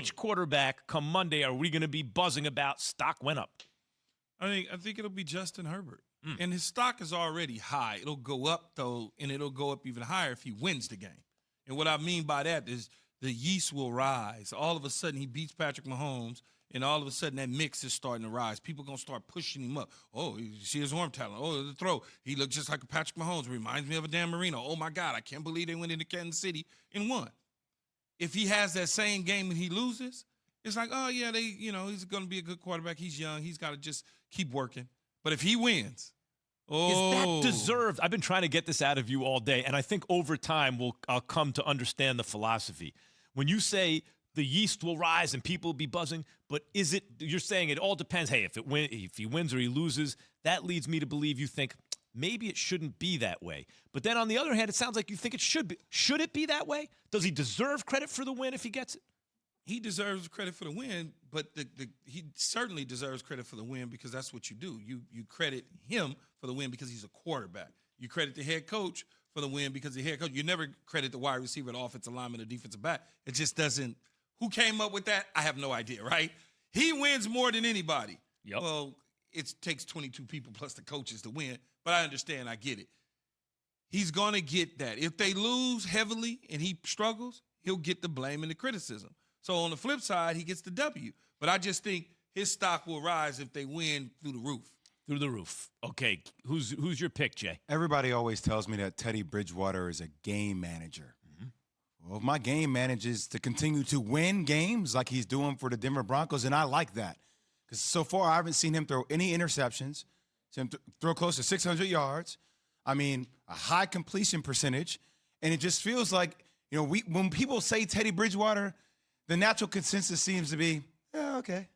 which quarterback come Monday are we going to be buzzing about stock went up? I think it'll be Justin Herbert. And his stock is already high. It'll go up, though, and it'll go up even higher if he wins the game. And what I mean by that is the yeast will rise. All of a sudden, he beats Patrick Mahomes, and all of a sudden, that mix is starting to rise. People are going to start pushing him up. Oh, you see his arm talent. Oh, the throw. He looks just like a Patrick Mahomes. Reminds me of a Dan Marino. Oh, my God, I can't believe they went into Kansas City and won. If he has that same game and he loses, it's like, oh, yeah, he's going to be a good quarterback. He's young. He's got to just keep working. But if he wins, is that deserved? I've been trying to get this out of you all day, and I think over time I'll come to understand the philosophy. When you say the yeast will rise and people will be buzzing, but you're saying it all depends. Hey, if he wins or he loses, that leads me to believe you think maybe it shouldn't be that way. But then on the other hand, it sounds like you think it should be. Should it be that way? Does he deserve credit for the win if he gets it? He deserves credit for the win, but he certainly deserves credit for the win because that's what you do. You credit him for the win because he's a quarterback. You credit the head coach for the win because the head coach. You never credit the wide receiver, the offensive lineman, the defensive back. It just doesn't. Who came up with that? I have no idea, right? He wins more than anybody. Yep. Well, it takes 22 people plus the coaches to win, but I understand. I get it. He's going to get that. If they lose heavily and he struggles, he'll get the blame and the criticism. So on the flip side, he gets the W. But I just think his stock will rise if they win through the roof. Through the roof. Okay, who's your pick, Jay? Everybody always tells me that Teddy Bridgewater is a game manager. Well, my game manager is to continue to win games like he's doing for the Denver Broncos, and I like that. Because so far, I haven't seen him throw any interceptions, seen him throw close to 600 yards. I mean, a high completion percentage. And it just feels like, when people say Teddy Bridgewater, the natural consensus seems to be, okay.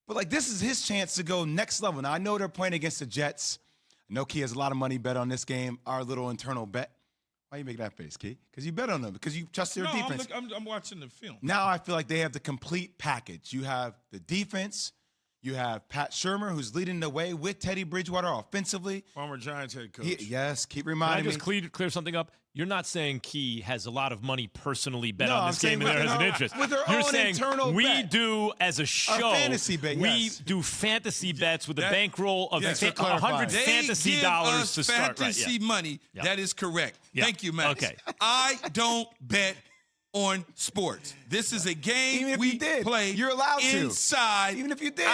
But, this is his chance to go next level. Now, I know they're playing against the Jets. I know Key has a lot of money bet on this game, our little internal bet. Why you make that face, Key? Because you bet on them, because you trust their defense. I'm watching the film. Now I feel like they have the complete package. You have the defense. You have Pat Shurmur, who's leading the way with Teddy Bridgewater offensively. Former Giants head coach. Yes, keep reminding me. Can I just clear something up? You're not saying Key has a lot of money personally bet on this game and there has an interest. With their You're own saying internal we bet. do, as a show, fantasy bet, we do fantasy bets with a bankroll of yes, $100 fantasy dollars to start. Fantasy money. Yep. That is correct. Yep. Thank you, Max. Okay. I don't bet on sports. This is a game we play. You're allowed to. Inside. Even if you did.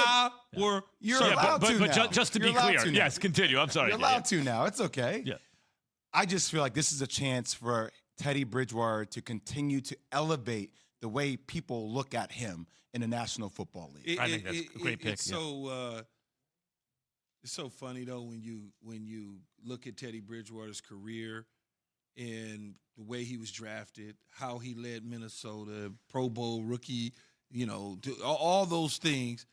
You're allowed to but now. just to You're be allowed clear, to now. yes, continue. I'm sorry. You're allowed to now. It's okay. Yeah. I just feel like this is a chance for Teddy Bridgewater to continue to elevate the way people look at him in the National Football League. I think that's a great pick. It's so funny though when you look at Teddy Bridgewater's career and the way he was drafted, how he led Minnesota, Pro Bowl rookie, all those things,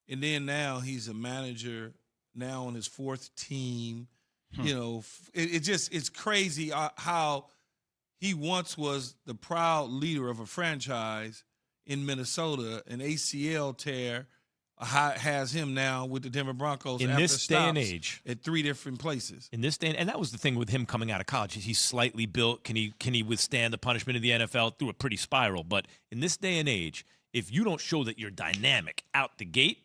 and then now he's a manager now on his fourth team. It's crazy how he once was the proud leader of a franchise in Minnesota. An ACL tear has him now with the Denver Broncos in after this day and stops age at 3 different places. In this day, and that was the thing with him coming out of college. He's slightly built. Can he withstand the punishment of the NFL through a pretty spiral? But in this day and age, if you don't show that you're dynamic out the gate,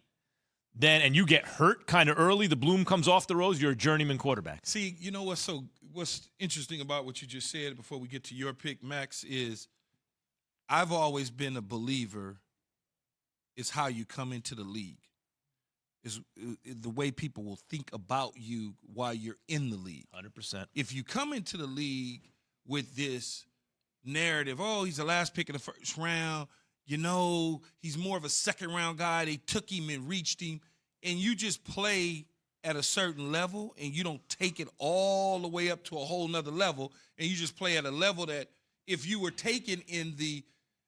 and you get hurt kind of early, the bloom comes off the rose, you're a journeyman quarterback. See, you know what's interesting about what you just said before we get to your pick, Max, is I've always been a believer is how you come into the league. Is the way people will think about you while you're in the league. 100%. If you come into the league with this narrative, oh, he's the last pick in the first round, he's more of a second-round guy. They took him and reached him, and you just play at a certain level, and you don't take it all the way up to a whole nother level, and you just play at a level that if you were taken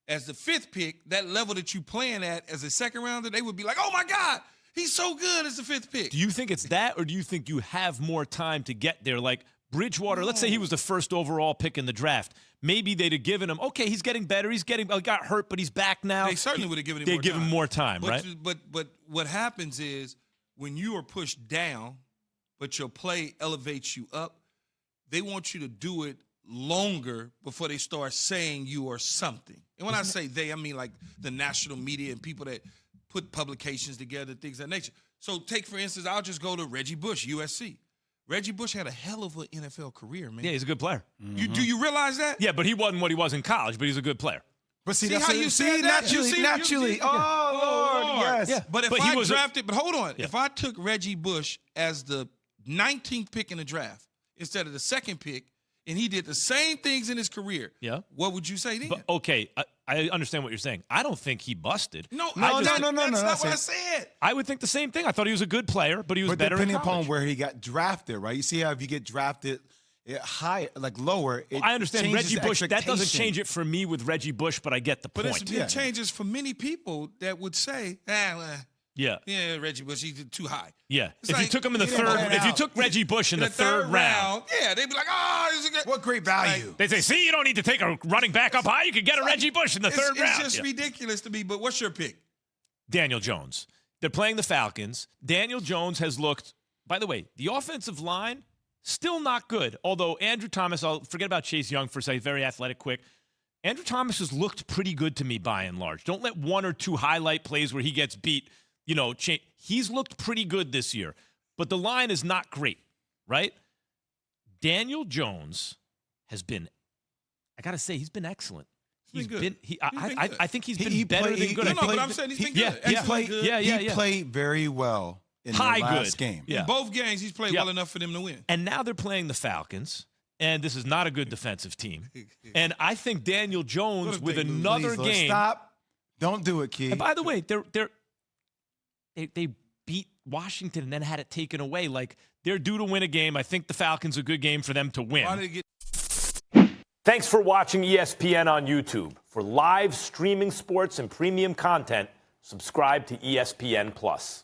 as the 5th pick, that level that you playing at as a second rounder, they would be like, oh, my God, he's so good as the 5th pick. Do you think it's that, or do you think you have more time to get there? Like Bridgewater, let's say he was the first overall pick in the draft. Maybe they'd have given him, okay, he's getting better. Got hurt, but he's back now. They certainly would have given him more time. They'd give him more time, right? But what happens is when you are pushed down, but your play elevates you up, they want you to do it longer before they start saying you are something. And when I say they, I mean like the national media and people that put publications together, things of that nature. So take, for instance, I'll just go to Reggie Bush, USC. Reggie Bush had a hell of an NFL career, man. Yeah, he's a good player. Do you realize that? Yeah, but he wasn't what he was in college, but he's a good player. But see, See that's how what- you said that? naturally. Oh, Lord, yes. Yeah. But if But he I was drafted, but hold on. If I took Reggie Bush as the 19th pick in the draft instead of the second pick, and he did the same things in his career, Yeah. what would you say then? But okay, I understand what you're saying. I don't think he busted. No, No, that's no, not that's what I it. said. I would think the same thing. I thought he was a good player, but he was But better in depending college. upon where he got drafted, right? You see how if you get drafted high, like lower, it I understand changes Reggie the Bush. That doesn't expectation. change it for me with Reggie Bush, but I get the But point. it changes for many people that would say, Yeah. yeah, Reggie Bush, he's too high. Yeah. It's If you like, took him in the he didn't third, ball if you out. took Reggie Bush in the third round, yeah, they'd be like, oh, this is good. What great value. they say, see, you don't need to take a running back up high. You could get a Reggie Bush in the third round. It's just Yeah. ridiculous to me, but what's your pick? Daniel Jones. They're playing the Falcons. Daniel Jones has looked, by the way, the offensive line, still not good. Although Andrew Thomas, I'll forget about Chase Young for a second, very athletic, quick. Andrew Thomas has looked pretty good to me by and large. Don't let one or two highlight plays where he gets beat, change. He's looked pretty good this year. But the line is not great, right? Daniel Jones has been, I got to say, he's been excellent. He's been good. He's been good. I think he's been He better played- than good. he I No, think but I'm saying he's been Yeah, good. yeah. Excellent good. He played very well in the High last good. game. Yeah. In both games, he's played Yeah. well enough for them to win. And now they're playing the Falcons, and this is not a good defensive team. And I think Daniel Jones What if with they lose? another Please, Lord, game. Stop. Don't do it, Key. And by the way, they beat Washington and then had it taken away. Like, they're due to win a game. I think the Falcons a good game for them to win. Why did it get Thanks for watching ESPN on YouTube. For live streaming sports and premium content, subscribe to ESPN Plus.